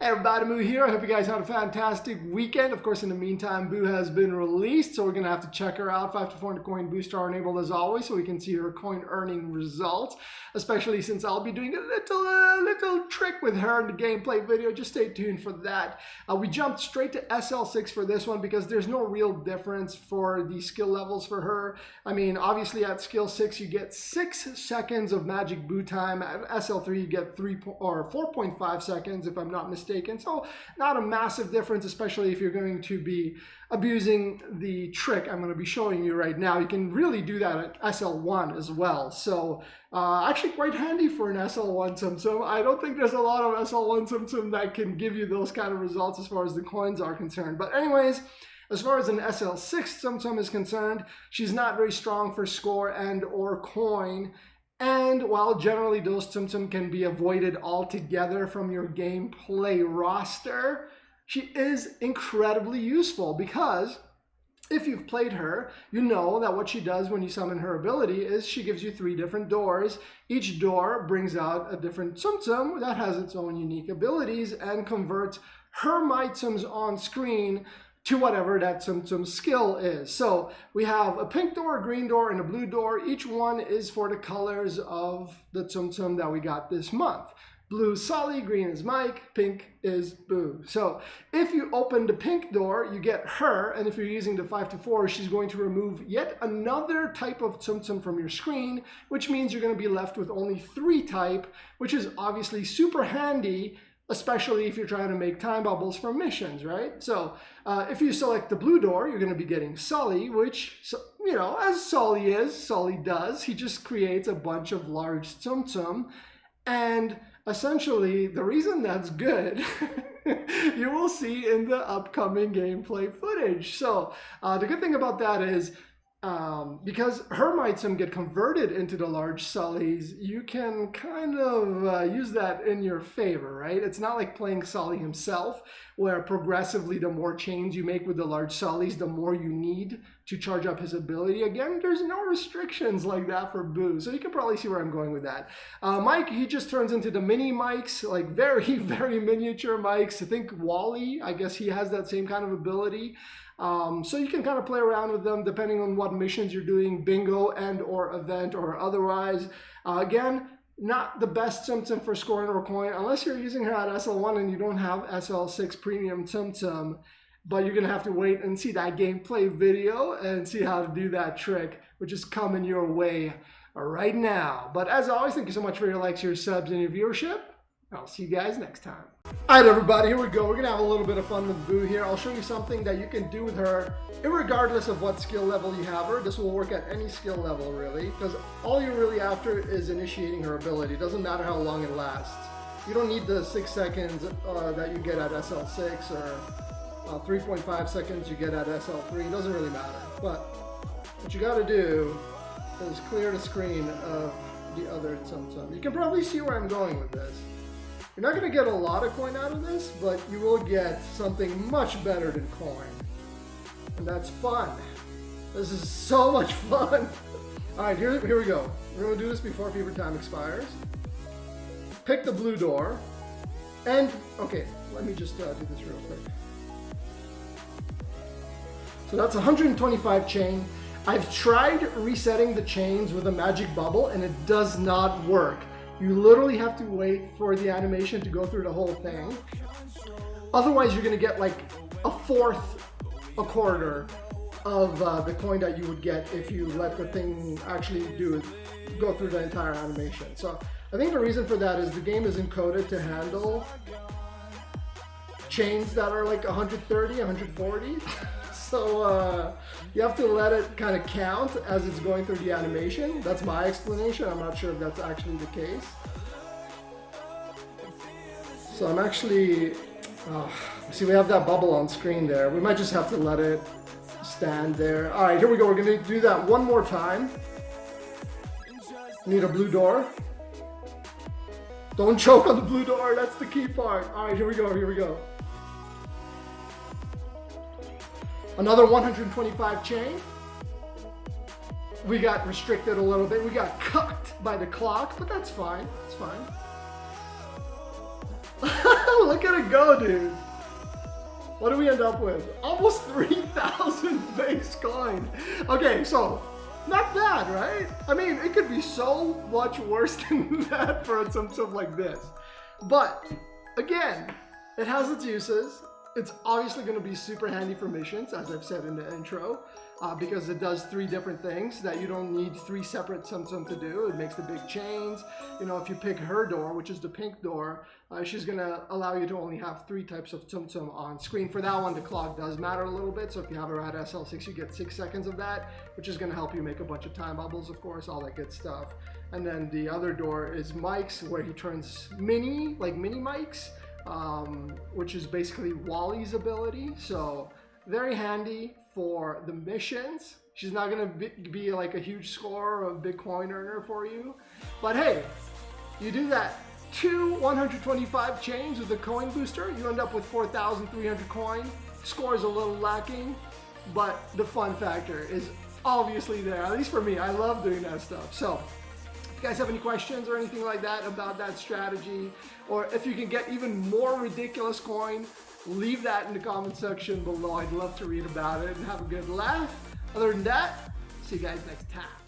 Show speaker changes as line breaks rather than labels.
Hey everybody, Moo here. I hope you guys had a fantastic weekend. Of course, in the meantime, Boo has been released, so we're going to have to check her out. 5 to 400 coin booster are enabled as always, so we can see her coin earning results, especially since I'll be doing a little trick with her in the gameplay video. Just stay tuned for that. We jumped straight to SL6 for this one because there's no real difference for the skill levels for her. I mean, obviously at skill 6, you get 6 seconds of magic Boo time. At SL3, you get 4.5 seconds, if I'm not mistaken. So not a massive difference, especially if you're going to be abusing the trick I'm going to be showing you right now. You can really do that at SL1 as well. So actually quite handy for an SL1 Tsum Tsum. I don't think there's a lot of SL1 Tsum Tsum that can give you those kind of results as far as the coins are concerned. But anyways, as far as an SL6 Tsum Tsum is concerned, she's not very strong for score and or coin. And while generally those Tsum Tsum can be avoided altogether from your gameplay roster, she is incredibly useful because if you've played her, you know that what she does when you summon her ability is she gives you 3 different doors. Each door brings out a different Tsum Tsum that has its own unique abilities and converts her My Tsums on screen to whatever that Tsum Tsum skill is. So we have a pink door, a green door, and a blue door. Each one is for the colors of the Tsum Tsum that we got this month. Blue is Solly, green is Mike, pink is Boo. So if you open the pink door, you get her, and if you're using the 5 to 4, she's going to remove yet another type of Tsum Tsum from your screen, which means you're going to be left with only 3 type, which is obviously super handy, especially if you're trying to make time bubbles for missions, right? So if you select the blue door, you're going to be getting Sully, which, you know, as Sully does, he just creates a bunch of large Tsum Tsum. And essentially, the reason that's good, you will see in the upcoming gameplay footage. So the good thing about that is, because her My Tsum get converted into the large Sullys, you can kind of use that in your favor, right? It's not like playing Sully himself, where progressively the more chains you make with the large Sullys, the more you need to charge up his ability. Again, there's no restrictions like that for Boo, so you can probably see where I'm going with that. Mike, he just turns into the mini Mikes, like very, very miniature Mikes. I think Wally, I guess he has that same kind of ability. So you can kind of play around with them depending on what missions you're doing, bingo and or event or otherwise. Again, not the best Tsum Tsum for scoring or coin unless you're using her at SL1 and you don't have SL6 premium Tsum Tsum. But you're going to have to wait and see that gameplay video and see how to do that trick, which is coming your way right now. But as always, thank you so much for your likes, your subs, and your viewership. I'll see you guys next time. All right, everybody, here we go. We're going to have a little bit of fun with Boo here. I'll show you something that you can do with her irregardless of what skill level you have her. This will work at any skill level, really, because all you're really after is initiating her ability. It doesn't matter how long it lasts. You don't need the 6 seconds that you get at SL6 or 3.5 seconds you get at SL3. It doesn't really matter. But what you got to do is clear the screen of the other Tsum Tsum. You can probably see where I'm going with this. You're not going to get a lot of coin out of this, but you will get something much better than coin. And that's fun. This is so much fun. All right, here we go. We're going to do this before fever time expires. Pick the blue door. And, okay, let me just do this real quick. So that's 125 chain. I've tried resetting the chains with a magic bubble and it does not work. You literally have to wait for the animation to go through the whole thing. Otherwise, you're going to get like a quarter of the coin that you would get if you let the thing actually go through the entire animation. So I think the reason for that is the game is encoded to handle chains that are like 130, 140. So you have to let it kind of count as it's going through the animation. That's my explanation. I'm not sure if that's actually the case. So I'm actually, see, we have that bubble on screen there. We might just have to let it stand there. All right, here we go. We're going to do that one more time. Need a blue door. Don't choke on the blue door. That's the key part. All right, here we go. Here we go. Another 125 chain. We got restricted a little bit. We got cut by the clock, but that's fine. It's fine. Look at it go, dude. What do we end up with? Almost 3,000 base coin. Okay, so not bad, right? I mean, it could be so much worse than that for a Tsum Tsum like this. But again, it has its uses. It's obviously going to be super handy for missions, as I've said in the intro, because it does 3 different things that you don't need 3 separate Tsum Tsum to do. It makes the big chains. You know, if you pick her door, which is the pink door, she's going to allow you to only have 3 types of Tsum Tsum on screen. For that one, the clock does matter a little bit. So if you have her at SL6, you get 6 seconds of that, which is going to help you make a bunch of time bubbles, of course, all that good stuff. And then the other door is Mike's, where he turns mini mics, which is basically Wally's ability. So very handy for the missions. She's not gonna be like a huge scorer or a big coin earner for you, but hey, you do that 2 125 chains with the coin booster, you end up with 4,300 coin. Score is a little lacking, but the fun factor is obviously there, at least for me. I love doing that stuff. So if you guys have any questions or anything like that about that strategy, or if you can get even more ridiculous coin, leave that in the comment section below. I'd love to read about it and have a good laugh. Other than that, see you guys next time.